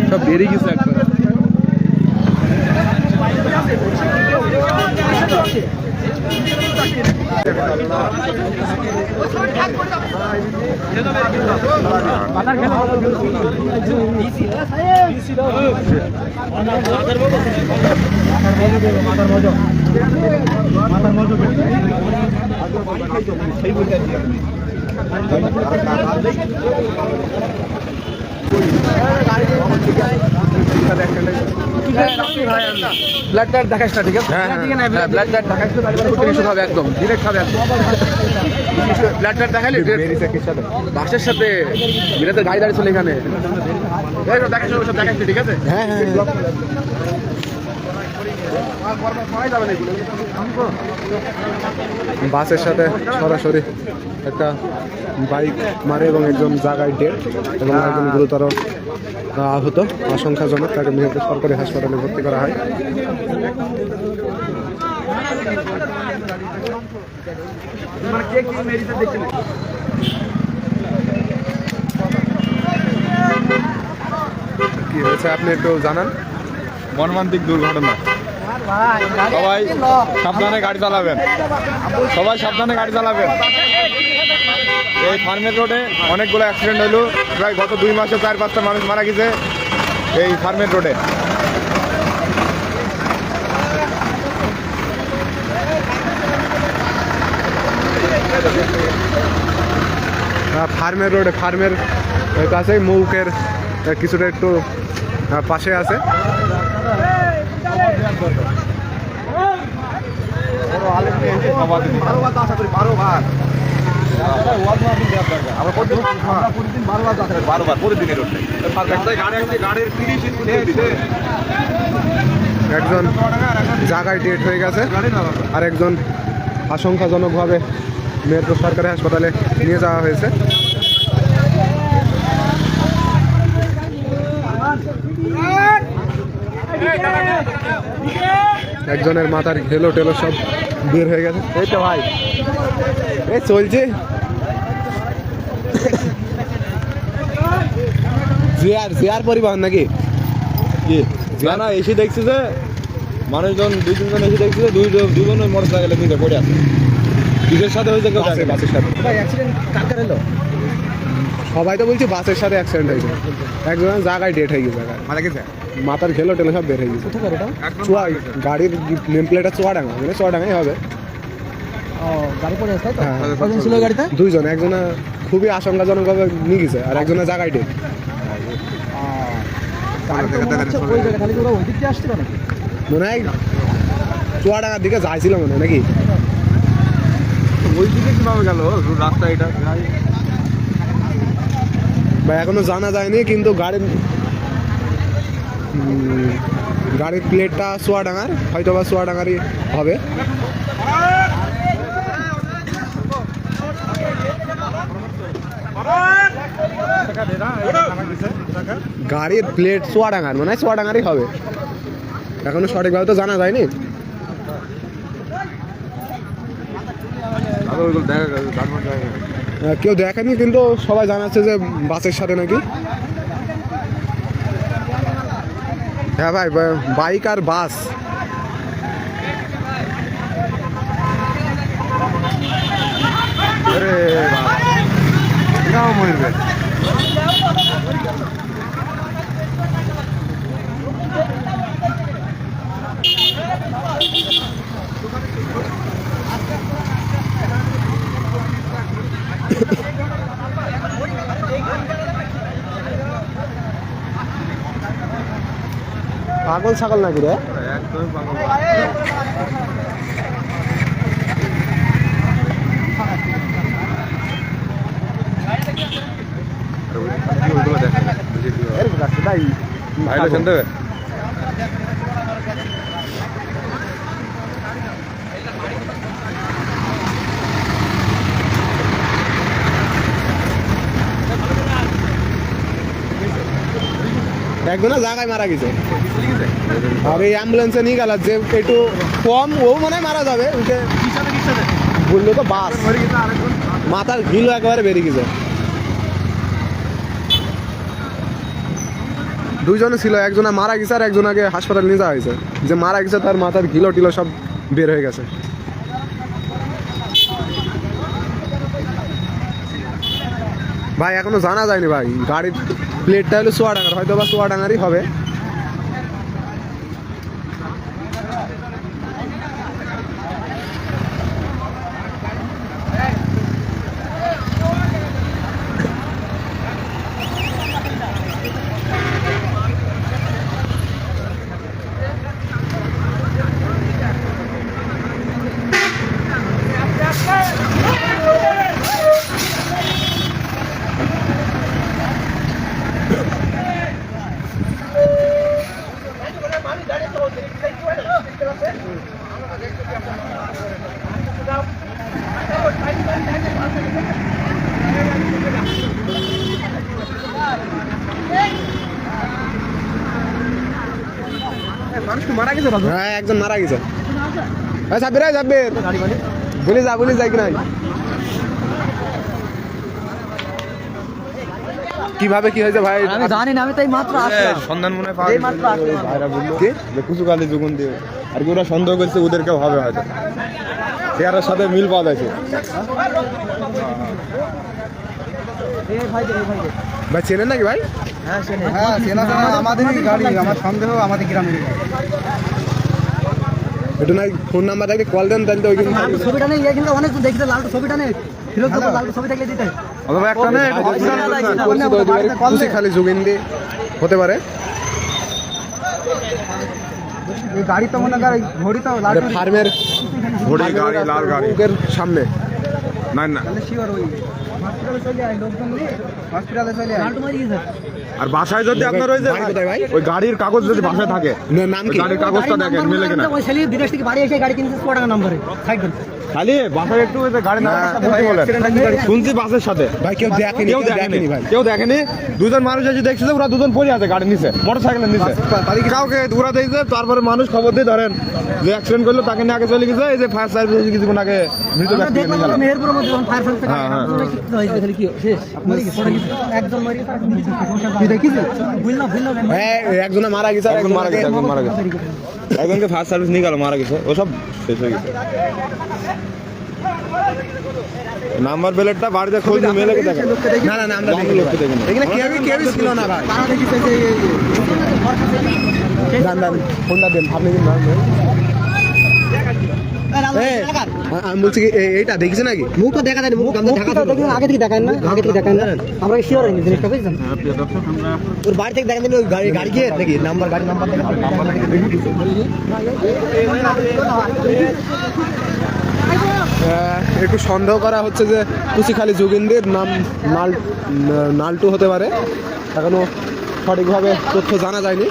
সব বেরিয়ে গেছে একবার। ব্লাড ব্লাড দেখাস না, ঠিক আছে? ব্লাড ব্লাড দেখাস না, খাবে একদম ডিরেক্ট খাবে একদম। ব্লাড ব্লাড দেখালি বাসের সাথে বিরাতে গাড়ি দাঁড়িয়ে চলে এখানে দেখাস, সব দেখাস, ঠিক আছে? হ্যাঁ হ্যাঁ বাসের সাথে সরাসরি একটা বাইক মারে এবং একজন জায়গায় ডেড এবং একজন গুরুতর আহত, আশঙ্কাজনক। তাকে মেহেরপুর সরকারি হাসপাতালে ভর্তি করা হয়। কি হয়েছে আপনি একটু জানান। মর্মান্তিক দুর্ঘটনা। সবাই সাবধানে গাড়ি চালাবেন, সবাই সাবধানে গাড়ি চালাবেন। এই ফার্মের রোডে অনেকগুলো অ্যাক্সিডেন্ট হলো, প্রায় গত 2 মাসে 4-5টা মানুষ মারা গেছে এই ফার্মের রোডে। ফার্মের রোডে, ফার্মের কাছে মৌকের কিছুটা একটু পাশে আছে। একজন জায়গায় ডেট হয়ে গেছে, আর একজন আশঙ্কাজনকভাবে মেহেরপুর সরকারি হাসপাতালে নিয়ে যাওয়া হয়েছে। একজনের মাথার ঘেলো টেলো সব বের হয়ে গেছে। এই তো ভাই এই চলছে জিয়ার পরিবহন নাকি? না এসে দেখছি যে মানুষজন 2-3 জন এসে দেখছি যে দুজন মোটর সাইকেলের নিচে পড়ে আছে। কিসের সাথে হয়েছে? বাসের সাথে। সবাই তো বলছি বাসের সাথে অ্যাক্সিডেন্ট হয়েছে। একজন জায়গায় ডেট হয়ে গেছে, মাথার ঘেলো টেলো সব বের হয়ে গেছে। গাড়ির নেম প্লেটটা চুয়াডাঙ্গা, মানে চুয়াডাঙ্গাই হবে। দুইজন, একজনে খুবই আশঙ্কাজনকভাবে নিয়ে গেছে আর একজনের জায়গায় ডেট। মনে হয় চুয়াডাঙ্গার দিকে যাইছিল মনে হয় নাকি? ওই দিকে কিভাবে গেল রাস্তা এটা বা এখনো জানা যায়নি, কিন্তু গাড়ির প্লেটটা চুয়াডাঙ্গার, হয়তো বা চুয়াডাঙ্গারই হবে। গাড়ির প্লেট চুয়াডাঙ্গার, মানে চুয়াডাঙ্গারই হবে, এখনো সঠিকভাবে তো জানা যায়নি। কেউ দেখেনি, কিন্তু সবাই জানাচ্ছে যে বাসের সাথে নাকি। হ্যাঁ ভাই, বাইক আর বাস। পাগল ছাগল নাকি রে? একদমই পাগল। একজনের জায়গায় মারা গেছে, আর এই অ্যাম্বুলেন্সে নিয়ে গেল যে একটু কম, ও মনে হয় মারা যাবে। বললো তো বাস মাথার ঘিল একেবারে বেরিয়ে গেছে। দুইজনে ছিল, একজনে মারা গেছে আর একজনকে হাসপাতাল নিয়ে যাওয়া হয়েছে। যে মারা গেছে তার মাথার ঘিলো টিলো সব বের হয়ে গেছে। ভাই এখনো জানা যায়নি ভাই, গাড়ির প্লেটটা হলো চুয়াডাঙ্গার, হয়তো বা চুয়াডাঙ্গারই হবে। হ্যাঁ একজন মারা গেছে। বলে যাই কি নাই কিভাবে কি হয়েছে ভাই আমি জানি না, আমি তাই মাত্র আসলাম। সন্ধান মনে পাওয়া এই মাত্র আসলাম। ভাইরা বললো যে কুচুকালি যুগুন দিয়ে আর কি ওরা সন্দেহ করছে ওদেরকেও হবে হয়তো, চেয়ারের সাথে মিল পাওয়া যাচ্ছে। ভাই চেনেন নাকি ভাই? হ্যাঁ চেনে। হ্যাঁ চেনা জানা আমাদেরই গাড়ি, আমার সন্দেহ আমাদের গ্রামের গাড়ি। একটু নাই ফোন নাম্বার থাকলে কল দেন, তাহলে তো ওইখানে লালটু ছবিটা নেই, এখানে অনেক দেখতে লালটু ছবিটা নেই, ফিরোজ দেবো লালটু ছবি থাকলে দিতে। অথবা একটা নেই খুশি খালি যোগেন্দ্র হতে পারে। এই গাড়ি তো মনে কর ঘড়ি তো লালটু ফার্মের ঘড়ি গাড়ি লাল গাড়ি সামনে না না। শিওর ওই হসপিটালে চলে আয়, লোকজন নিয়ে হসপিটালে চলে আয়। লালটু মারি গেছে। আর বাসায় যদি আপনার ওই যে বাড়ি কোথায় ভাই? ওই গাড়ির কাগজ যদি বাসায় থাকে, নাম কি? গাড়ির কাগজটা দেখেন মিলে কিনা। ওই ছেলে বিদেশ থেকে বাড়ি এসে গাড়ি কিনছে 100 টাকা নম্বরে সাইড করে। খালি বাসায় একটু ওই যে গাড়ির নাম্বারটা বলতে বলেন। শুনছি বাসের সাথে ভাই কেউ দেখেনি, কেউ দেখেনি কেউ দেখেনি। দুজন মানুষ এসে দেখছে যে ওরা দুজন পড়ে আছে গাড়ির নিচে, মোটরসাইকেলের নিচে। কাউকে ওরা দেখছে, তারপরে মানুষ খবর দিয়ে ধরেন যে অ্যাক্সিডেন্ট করলো, তাকে নিয়ে আগে চলে গেছে। এই যে ফায়ার সার্ভিস কিছুক্ষণ আগে মৃত আমরা ব্যক্তিকে দেখলাম নিয়ে গেল। মেহেরপুরের মধ্যে যখন ফায়ার সার্ভিস হ্যাঁ, হ্যাঁ। কি হয়েছে তাহলে কি শেষ মরে গেছে একজন মরে গেছে আর তুই দেখিস বুঝলাম হ্যাঁ একজনে মারা গেছে আর একজন মারা গেছে, একজন মারা গেছে, একজনকে ফায়ার সার্ভিস নিয়ে গেল, মারা গেছে। ওসব শেষ হয়ে গেছে। নাম্বার প্লেটটা বাড়িতে খোঁজ নিয়ে মেলে দেখেন। না না না আমরা বাকি লোককে দেখেন। এখানে কেউই ছিল না ভাই। তারা দেখিছে যে দান ফোনটা দেন আপনি দিন না। আমি বলছি কি এইটা দেখেছে নাকি? মুখটা দেখা যায় মুখ আগে থেকে দেখান না, আগে থেকে দেখান না, আমরা শিওর হইনি জিনিসটা বুঝছেন। ওর বাড়ি থেকে দেখান দিলে ওই গাড়ি গিয়ে দেখি নাম্বার গাড়ি নাম্বার একটু সন্দেহ করা হচ্ছে যে কুচিখালী যোগেন্দ্রের নাম নালটু হতে পারে। এখনো সঠিকভাবে তথ্য জানা যায়নি।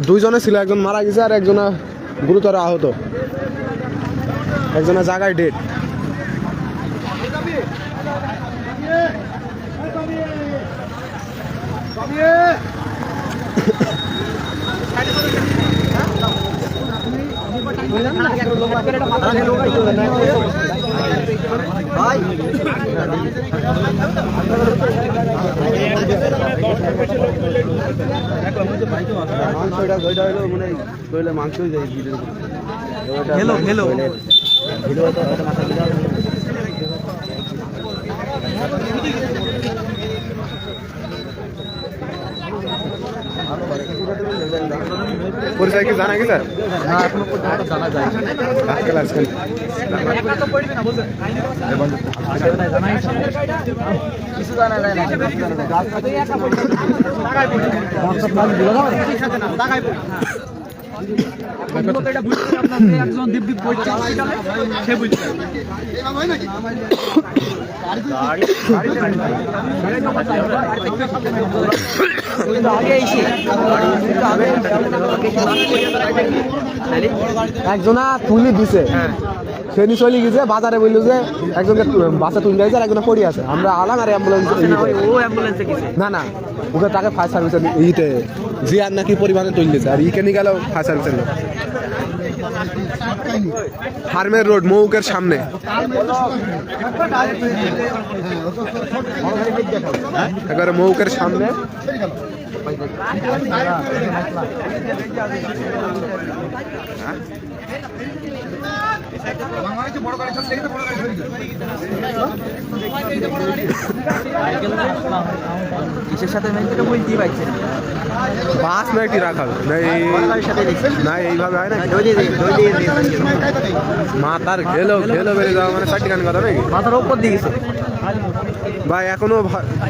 দুইজনে ছিল, একজন মারা গেছে আর একজন গুরুতর আহত, একজনের জায়গায় ডেট। মাংসই যায় হেলো হেলো পরিচয় কি জানা গেছে? না এখনো পর্যন্ত জানা যায় আজকাল আসছেন কিছু জানা যায় একজন দীপ দীপ সে বুঝতে একজনা তুলি দিছে সে নিয়ে চলে গেছে বাজারে বললো যে একজনকে বাসা তুলে দিয়েছে আর একজনে পড়ে আছে আমরা আলাম আর না না ওকে তাকে ফায়ার সার্ভিসের ইতে জিয়ার নাকি পরিমাণে তুলে দিয়েছে আর ইকে নিয়ে গেল ফায়ার সার্ভিসের লোক ফার্মের রোড মৌকের সামনে এবারে মৌকের সামনে কিসের সাথে মেনটেন বলতেই পারছে বাস না একটি রাখাল না এইভাবে হয় না মাথার ঘেলো ঘেলো বেড়ে যাওয়া মানে চারটি গান কথা নাকি মাথার উপর দিয়ে গেছে ভাই এখনো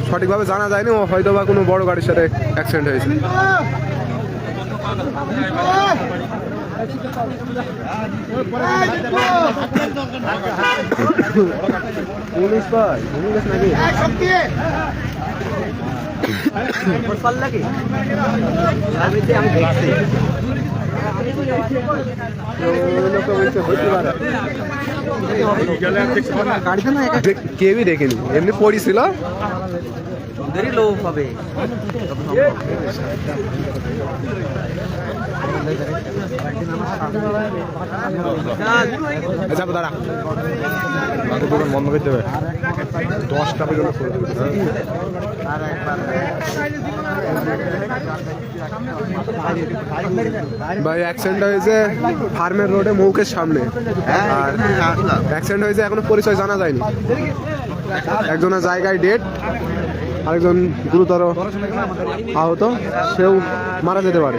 সঠিকভাবে জানা যায়নি ও হয়তো বা কোনো বড় গাড়ির সাথে অ্যাক্সিডেন্ট হয়েছে পুলিশ ভাই পুলিশ নাকি কেউই দেখেনি এমনি পড়িছিল লো হবে যাবো দাঁড়া দোকান বন্ধ করে দেবে 10টা পর্যন্ত ভাই অ্যাক্সিডেন্ট হয়েছে ফার্মের রোডে মৌকের সামনে আর অ্যাক্সিডেন্ট হয়েছে এখনো পরিচয় জানা যায়নি একজনের জায়গায় ডেট আরেকজন গুরুতর আহত সেও মারা যেতে পারে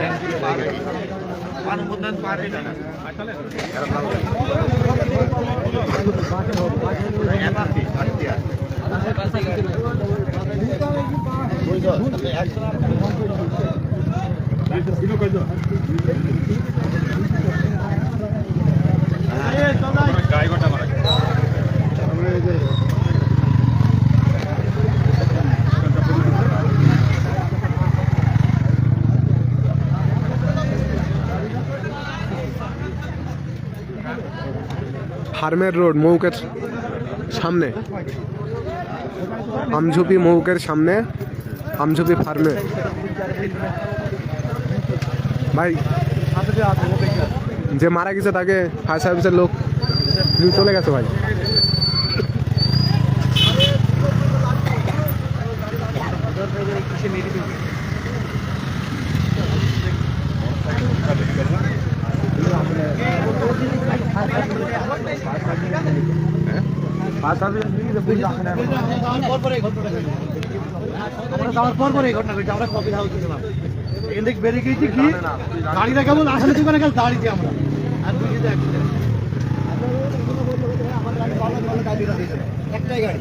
ফার্মের রোড মৌকের সামনে আমঝুপি মৌকের সামনে আমঝুপি ফার্মে ভাই যে মারা গেছে তাকে ফায়ার সার্ভিসের লোক চলে গেছে ভাই গাড়িটা কেমন আসলে দোকানে গেল দাঁড়িয়েছি আমরা একটাই গাড়ি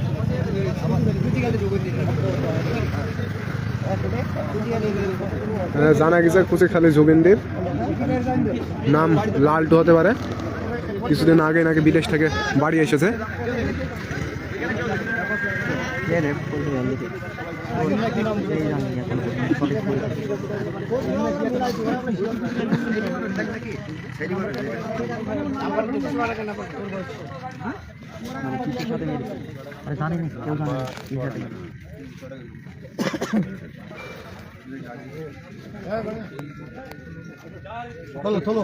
জানা গেছে কুচিখালী যোগেন্দ্রের নাম লালটু হতে পারে কিছুদিন আগে নাকি বিদেশ থেকে বাড়ি এসেছে চলো চলো